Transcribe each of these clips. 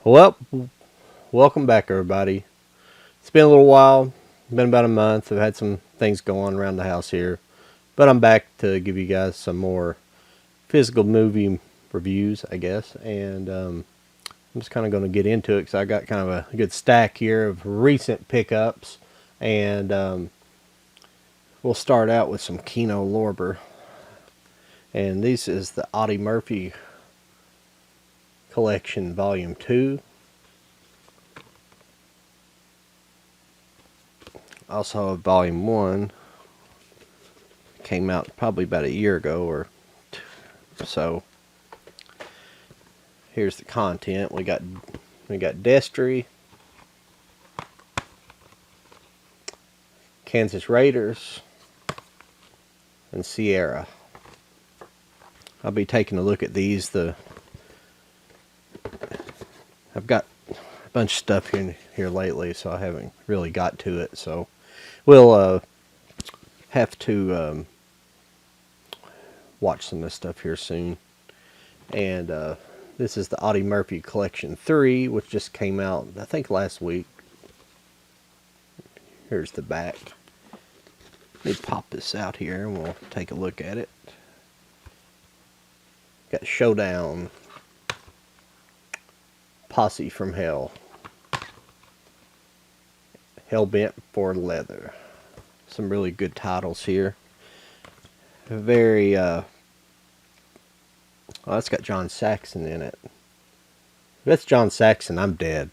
Well, welcome back, everybody. It's been a little while. Been about a month. I've had some things going around the house here, but I'm back to give you guys some more physical movie reviews, I guess. And I'm just kind of going to get into it because I got kind of a good stack here of recent pickups, and we'll start out with some Kino Lorber. And this is the Audie Murphy Collection Volume 2. Also, Volume 1 came out probably about a year ago or so. Here's the content. We got Destry, Kansas Raiders, and Sierra. I'll be taking a look at these. I've got a bunch of stuff here lately, so I haven't really got to it. So we'll have to watch some of this stuff here soon. And this is the Audie Murphy Collection 3, which just came out, I think, last week. Here's the back. Let me pop this out here and we'll take a look at it. Got Showdown, Posse from Hell, Hellbent for Leather. Some really good titles here. Very, well, that's got John Saxon in it. If that's John Saxon, I'm dead.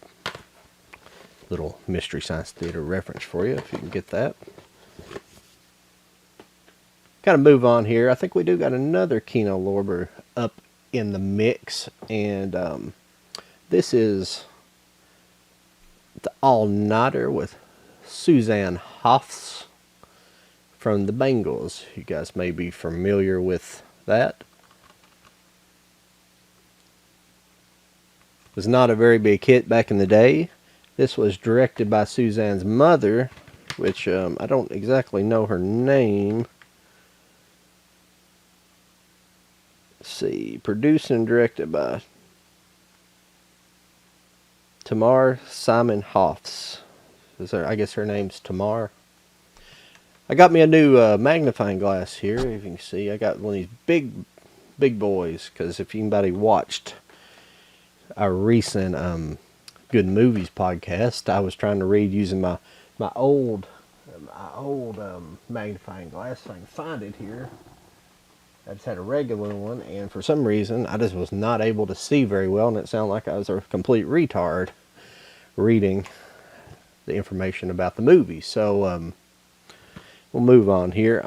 Little Mystery Science Theater reference for you, if you can get that. Kind of move on here. I think we do got another Kino Lorber up in the mix, and this is the All-Nighter with Suzanne Hoffs from the Bengals. You guys may be familiar with that. It was not a very big hit back in the day. This was directed by Suzanne's mother, which I don't exactly know her name. Let's see, produced and directed by Tamar Simon Hoffs. I guess her name's Tamar. I got me a new magnifying glass here. If you can see, I got one of these big boys. Because if anybody watched our recent Good Movies podcast, I was trying to read using my old magnifying glass. If I can find it here. I just had a regular one, and for some reason, I just was not able to see very well, and it sounded like I was a complete retard reading the information about the movie. So, we'll move on here.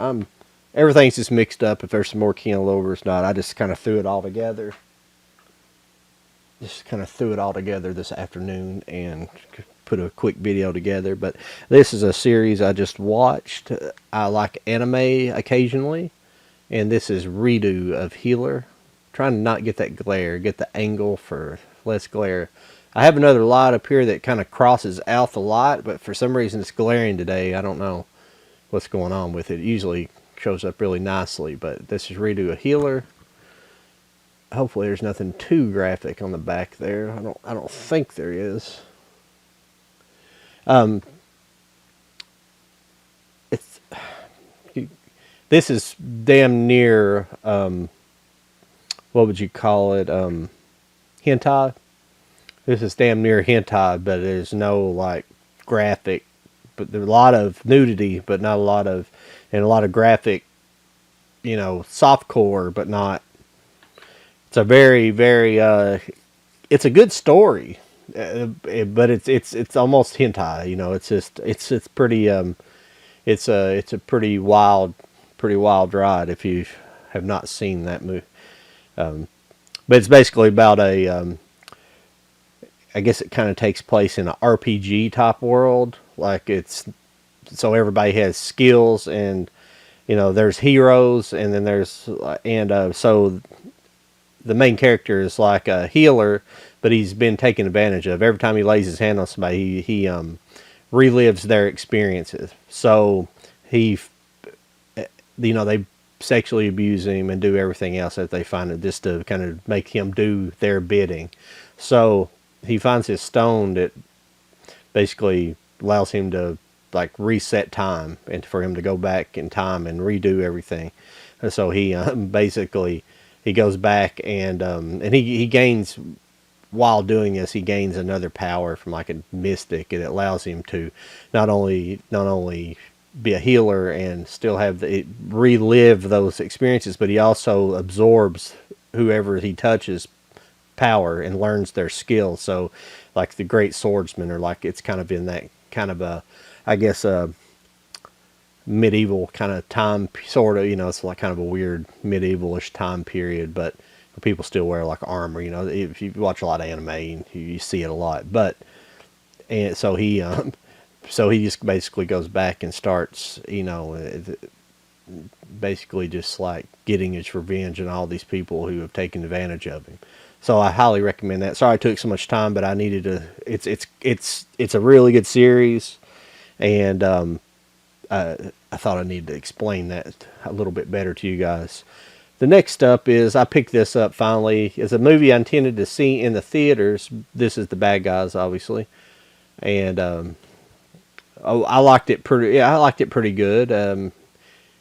Everything's just mixed up. If there's some more Kino Lorber or not, I just kind of threw it all together. Just kind of threw it all together this afternoon and put a quick video together. But this is a series I just watched. I like anime occasionally. And this is Redo of Healer. Trying to not get that glare. Get the angle for less glare. I have another light up here that kind of crosses out the light. But for some reason it's glaring today. I don't know what's going on with it. It usually shows up really nicely. But this is Redo of Healer. Hopefully there's nothing too graphic on the back there. I don't think there is. This is damn near, what would you call it, hentai? This is damn near hentai, but there's no, like, graphic, but there's a lot of nudity, but not a lot of, and a lot of graphic, you know, softcore, but not. It's a very, very, it's a good story, but it's almost hentai, you know, it's just, it's pretty, it's a pretty wild ride if you have not seen that movie. But it's basically about I guess it kind of takes place in an RPG type world. Like so everybody has skills, and you know there's heroes, and then there's so the main character is like a healer, but he's been taken advantage of. Every time he lays his hand on somebody, he relives their experiences. So they sexually abuse him and do everything else that they find it just to kind of make him do their bidding. So he finds his stone that basically allows him to like reset time and for him to go back in time and redo everything. And so he basically he goes back and he gains while doing this he gains another power from like a mystic, and it allows him to not only be a healer and still have relive those experiences, but he also absorbs whoever he touches power and learns their skill. So like the great swordsman, or like it's kind of in that kind of a, I guess, a medieval kind of time, sort of, it's like kind of a weird medievalish time period, but people still wear like armor, if you watch a lot of anime, you see it a lot. But and so he just basically goes back and starts, basically just like getting his revenge on all these people who have taken advantage of him. So I highly recommend that. Sorry it took so much time, but I needed to. It's a really good series, and I thought I needed to explain that a little bit better to you guys. The next up is, I picked this up finally. It's a movie I intended to see in the theaters. This is The Bad Guys, obviously, and I liked it pretty. Yeah, I liked it pretty good.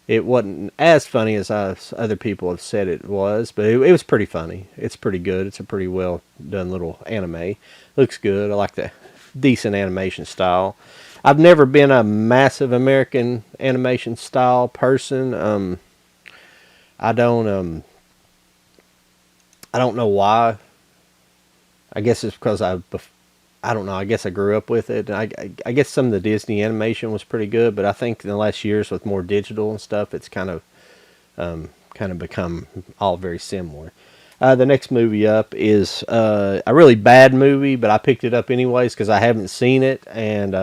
It wasn't as funny as other people have said it was, but it was pretty funny. It's pretty good. It's a pretty well done little anime. Looks good. I like the decent animation style. I've never been a massive American animation style person. I don't know why. I guess it's because I don't know. I guess I grew up with it. I guess some of the Disney animation was pretty good, but I think in the last years with more digital and stuff, it's kind of become all very similar. The next movie up is a really bad movie, but I picked it up anyways because I haven't seen it, and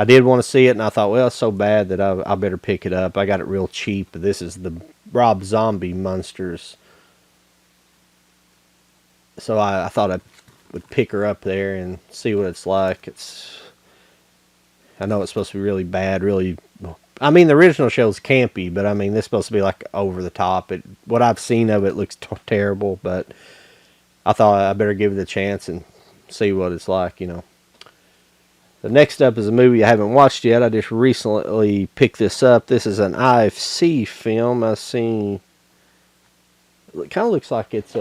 I did want to see it, and I thought, well, it's so bad that I better pick it up. I got it real cheap. This is the Rob Zombie Monsters. So I thought I would pick her up there and see what it's like. I know it's supposed to be really bad, really. I mean, the original show's campy, but I mean, this is supposed to be like over the top. What I've seen of it looks terrible, but I thought I better give it a chance and see what it's like, The next up is a movie I haven't watched yet. I just recently picked this up. This is an IFC film. I've seen. It kind of looks like it's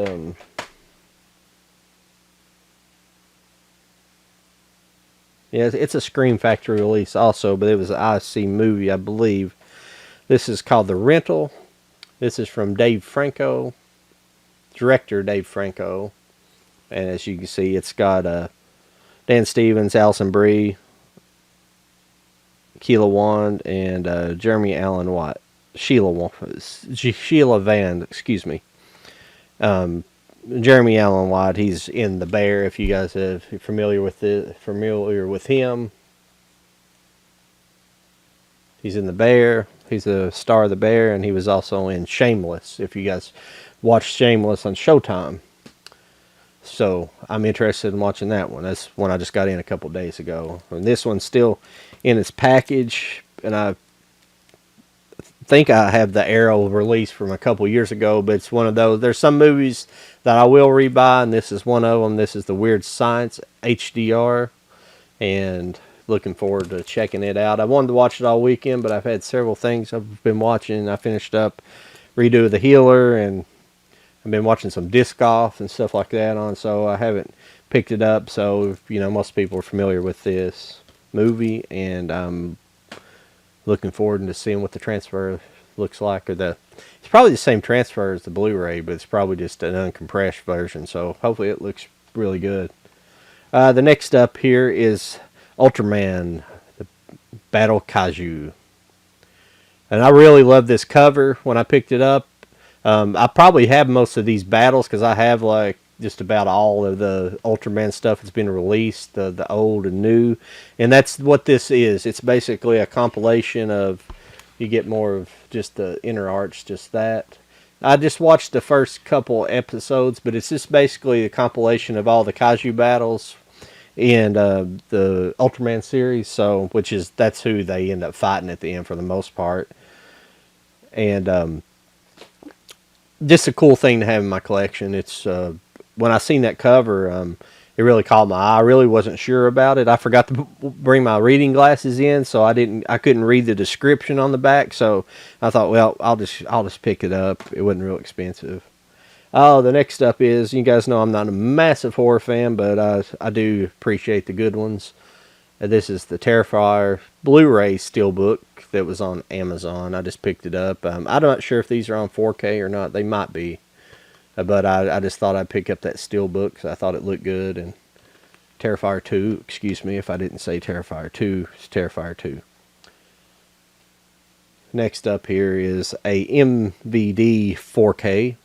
yeah, it's a Scream Factory release also, but it was an IFC movie, I believe. This is called The Rental. This is from Dave Franco, director Dave Franco, and as you can see, it's got Dan Stevens, Alison Brie, Keela Wand, and Jeremy Allen White. Sheila Van, excuse me. Jeremy Allen White, he's in The Bear. If you guys are familiar with him, he's in The Bear. He's a star of The Bear, and he was also in Shameless. If you guys watched Shameless on Showtime, so I'm interested in watching that one. That's one I just got in a couple days ago, and this one's still in its package, and I think I have the Arrow release from a couple years ago, but it's one of those. There's some movies that I will rebuy, and this is one of them. This is the Weird Science HDR, and looking forward to checking it out. I wanted to watch it all weekend, but I've had several things I've been watching. I finished up Redo of the Healer, and I've been watching some disc golf and stuff like that on, so I haven't picked it up. So, most people are familiar with this movie, and I'm looking forward to seeing what the transfer looks like. It's probably the same transfer as the Blu-ray, but it's probably just an uncompressed version, so hopefully it looks really good. The next up here is Ultraman, the Battle Kaiju. And I really love this cover when I picked it up. I probably have most of these battles because I have like just about all of the Ultraman stuff that's been released, the old and new. And that's what this is. It's basically a compilation of, you get more of just the inner arts, just that. I just watched the first couple episodes, but it's just basically a compilation of all the Kaiju battles in the Ultraman series, so that's who they end up fighting at the end for the most part. And just a cool thing to have in my collection. It's when I seen that cover, it really caught my eye. I really wasn't sure about it. I forgot to bring my reading glasses in, so I couldn't read the description on the back. So I thought, well, I'll just pick it up. It wasn't real expensive. Oh, the next up is, you guys know I'm not a massive horror fan, but I do appreciate the good ones. This is the Terrifier Blu-ray Steelbook that was on Amazon. I just picked it up. I'm not sure if these are on 4K or not. They might be. But I just thought I'd pick up that Steelbook because I thought it looked good. And Terrifier 2, excuse me if I didn't say Terrifier 2, it's Terrifier 2. Next up here is a MVD 4K.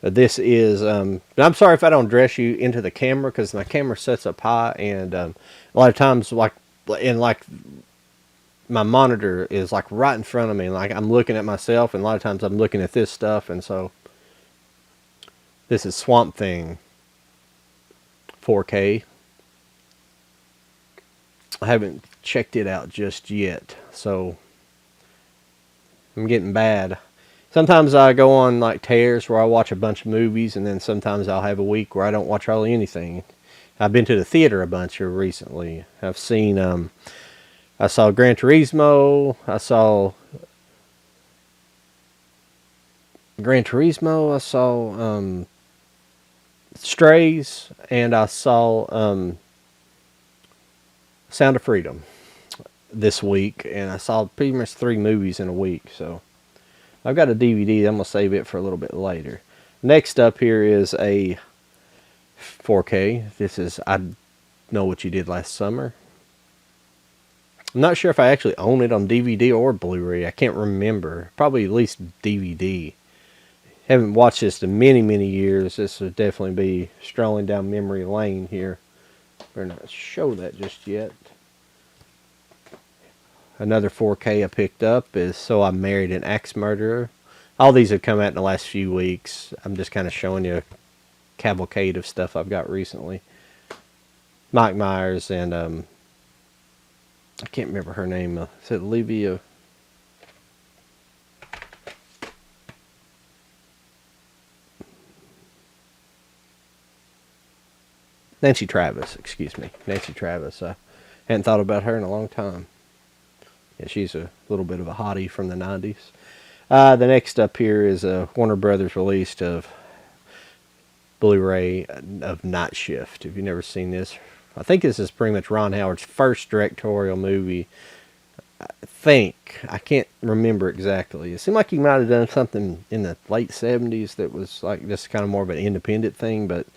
This is, I'm sorry if I don't dress you into the camera because my camera sets up high, and a lot of times, like my monitor is like right in front of me, and like I'm looking at myself, and a lot of times I'm looking at this stuff, and so this is Swamp Thing 4K. I haven't checked it out just yet, so I'm getting bad. Sometimes I go on like tears where I watch a bunch of movies, and then sometimes I'll have a week where I don't watch hardly anything. I've been to the theater a bunch here recently. I've seen, I saw Gran Turismo, I saw Strays, and I saw Sound of Freedom this week, and I saw pretty much 3 movies in a week, so I've got a DVD. I'm going to save it for a little bit later. Next up here is a 4K. This is I Know What You Did Last Summer. I'm not sure if I actually own it on DVD or Blu-ray. I can't remember. Probably at least DVD. Haven't watched this in many, many years. This would definitely be strolling down memory lane here. Better not show that just yet. Another 4K I picked up is So I Married an Axe Murderer. All these have come out in the last few weeks. I'm just kind of showing you a cavalcade of stuff I've got recently. Mike Myers and I can't remember her name. Is it Olivia? Nancy Travis, excuse me. Nancy Travis. I hadn't thought about her in a long time. Yeah, she's a little bit of a hottie from the 90s. The next up here is a Warner Brothers release of Blu-ray of Night Shift. If you've never seen this, I think this is pretty much Ron Howard's first directorial movie. I can't remember exactly. It seemed like he might have done something in the late 70s that was like just kind of more of an independent thing, but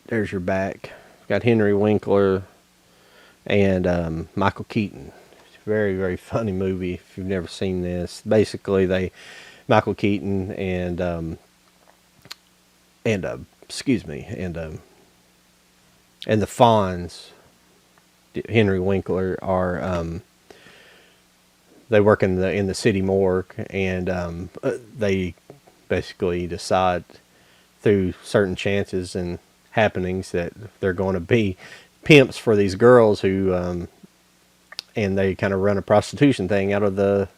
there's your back. Got Henry Winkler and Michael Keaton. It's a very, very funny movie if you've never seen this. Basically, Michael Keaton and the Fonz, Henry Winkler, are they work in the city morgue, and they basically decide through certain chances and happenings that they're going to be pimps for these girls who and they kind of run a prostitution thing out of the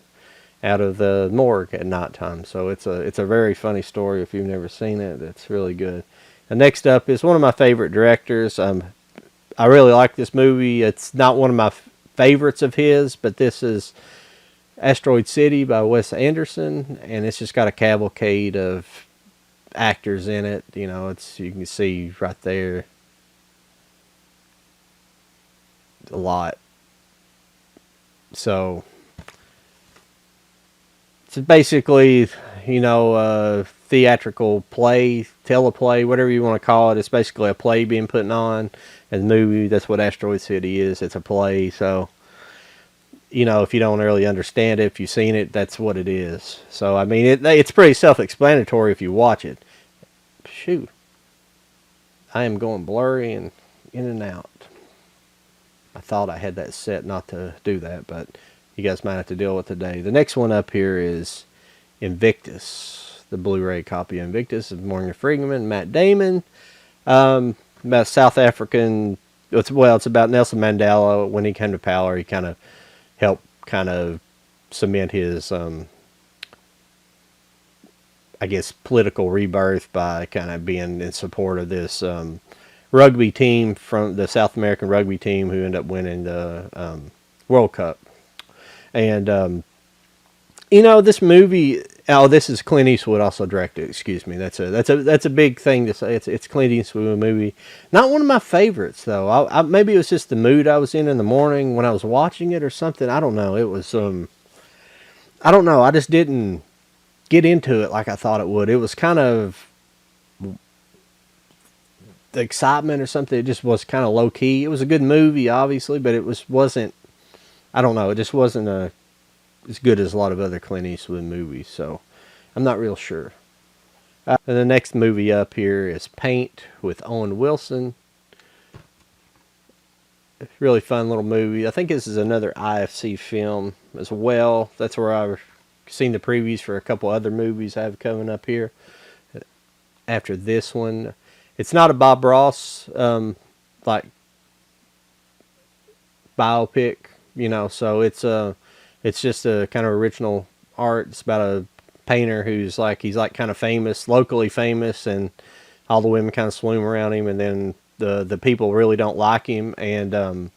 morgue at nighttime. So it's a very funny story. If you've never seen it, it's really good. And next up is one of my favorite directors. I really like this movie. It's not one of my favorites of his, but this is Asteroid City by Wes Anderson, and it's just got a cavalcade of actors in it. You know, you can see right there a lot. So it's basically, theatrical play, teleplay, whatever you want to call it. It's basically a play being put on. And the movie, that's what Asteroid City is. It's a play. So, if you don't really understand it, if you've seen it, that's what it is. So, I mean, it's pretty self-explanatory if you watch it. Shoot. I am going blurry and in and out. I thought I had that set not to do that, but you guys might have to deal with it today. The next one up here is Invictus, the Blu-ray copy of Invictus of Morgan Freeman, Matt Damon. About South African, it's about Nelson Mandela. When he came to power, he kind of helped cement his I guess, political rebirth by kind of being in support of this rugby team from the South American rugby team who ended up winning the World Cup. And this movie. Oh, this is Clint Eastwood also directed. Excuse me. That's a big thing to say. It's Clint Eastwood movie. Not one of my favorites though. Maybe it was just the mood I was in the morning when I was watching it or something. I don't know. It was I don't know. I just didn't get into it like I thought it would. It was kind of the excitement or something. It just was kind of low key. It was a good movie, obviously, but it wasn't. I don't know. It just wasn't as good as a lot of other Clint Eastwood movies. So I'm not real sure. And the next movie up here is Paint with Owen Wilson. Really fun little movie. I think this is another IFC film as well. That's where I've seen the previews for a couple other movies I have coming up here. After this one, it's not a Bob Ross like biopic, So it's just a kind of original art. It's about a painter he's like kind of famous, locally famous, and all the women kind of swoon around him, and then the people really don't like him, and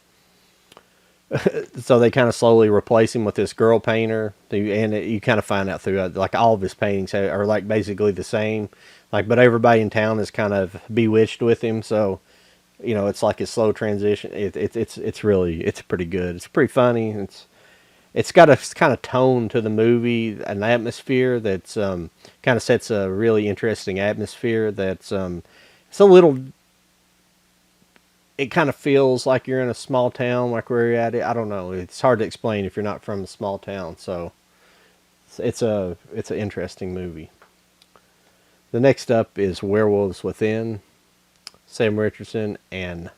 so they kind of slowly replace him with this girl painter, and you kind of find out throughout, like, all of his paintings are like basically the same, like, but everybody in town is kind of bewitched with him, so it's like a slow transition. It's pretty good. It's pretty funny. It's got a kind of tone to the movie, an atmosphere that's kind of sets a really interesting atmosphere. That's it's a little. It kind of feels like you're in a small town, like where you're at. I don't know. It's hard to explain if you're not from a small town. So it's an interesting movie. The next up is Werewolves Within. Sam Richardson and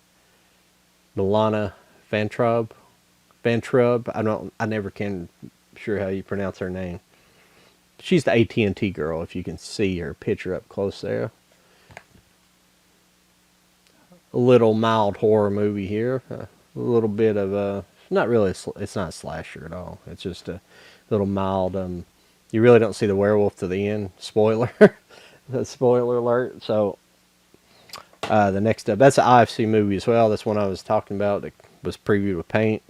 Milana Vantrub. I never can sure how you pronounce her name. She's the AT&T girl, if you can see her picture up close there. A little mild horror movie here. A little bit of a, not really, it's not a slasher at all. It's just a little mild, you really don't see the werewolf to the end. Spoiler. Spoiler alert. So, the next up, that's an IFC movie as well. That's one I was talking about that was previewed with Paint.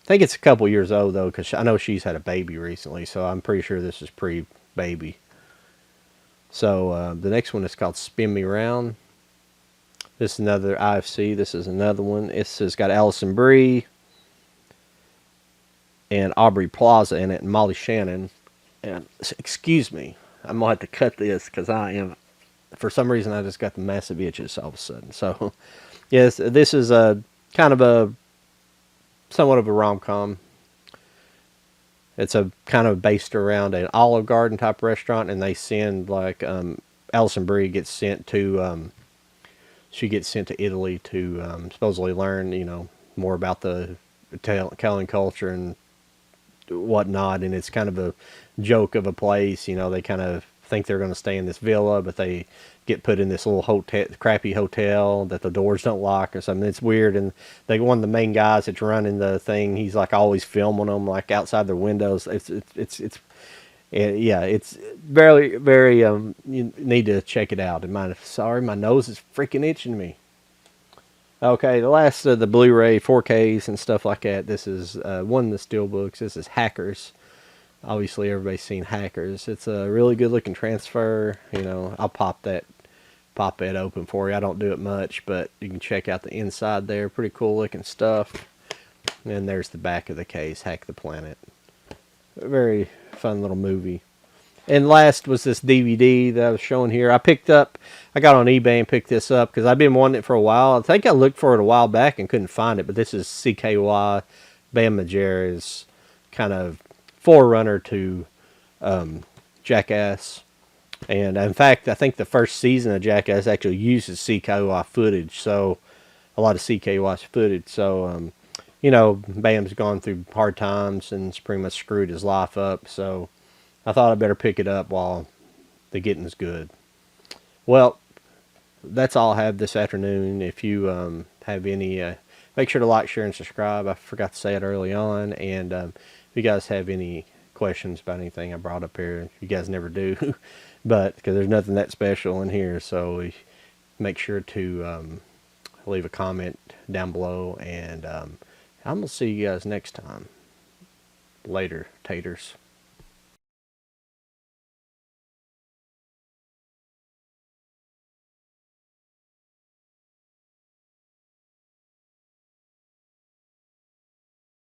I think it's a couple years old, though, because I know she's had a baby recently, so I'm pretty sure this is pre-baby. So, the next one is called Spin Me Round. This is another IFC. This is another one. This has got Alison Brie and Aubrey Plaza in it, and Molly Shannon. And, excuse me, I'm going to have to cut this, because I am, for some reason, I just got the massive itches all of a sudden. So, yes, this is a kind of a somewhat of a rom-com. It's a kind of based around an Olive Garden type restaurant, and they send like Alison Brie gets sent to she gets sent to Italy to supposedly learn more about the Italian culture and whatnot. And it's kind of a joke of a place. They kind of think they're going to stay in this villa, but they get put in this little crappy hotel that the doors don't lock or something. It's weird. And one of the main guys that's running the thing, he's like always filming them like outside their windows. It's very, very, you need to check it out. Sorry, my nose is freaking itching me. Okay, the last of the Blu-ray 4Ks and stuff like that. This is one of the Steelbooks. This is Hackers. Obviously, everybody's seen Hackers. It's a really good-looking transfer. I'll pop that open for you. I don't do it much, but you can check out the inside there. Pretty cool-looking stuff. And there's the back of the case, Hack the Planet. A very fun little movie. And last was this DVD that I was showing here. I got on eBay and picked this up because I've been wanting it for a while. I think I looked for it a while back and couldn't find it, but this is CKY, Bam Margera's kind of forerunner to Jackass. And in fact, I think the first season of Jackass actually uses CKY footage, so a lot of CKY footage. So, Bam's gone through hard times and it's pretty much screwed his life up, so I thought I'd better pick it up while the getting's good. Well, that's all I have this afternoon. If you have any, make sure to like, share, and subscribe. I forgot to say it early on. And if you guys have any questions about anything I brought up here. You guys never do, but because there's nothing that special in here, so make sure to leave a comment down below, and I'm gonna see you guys next time. Later, taters.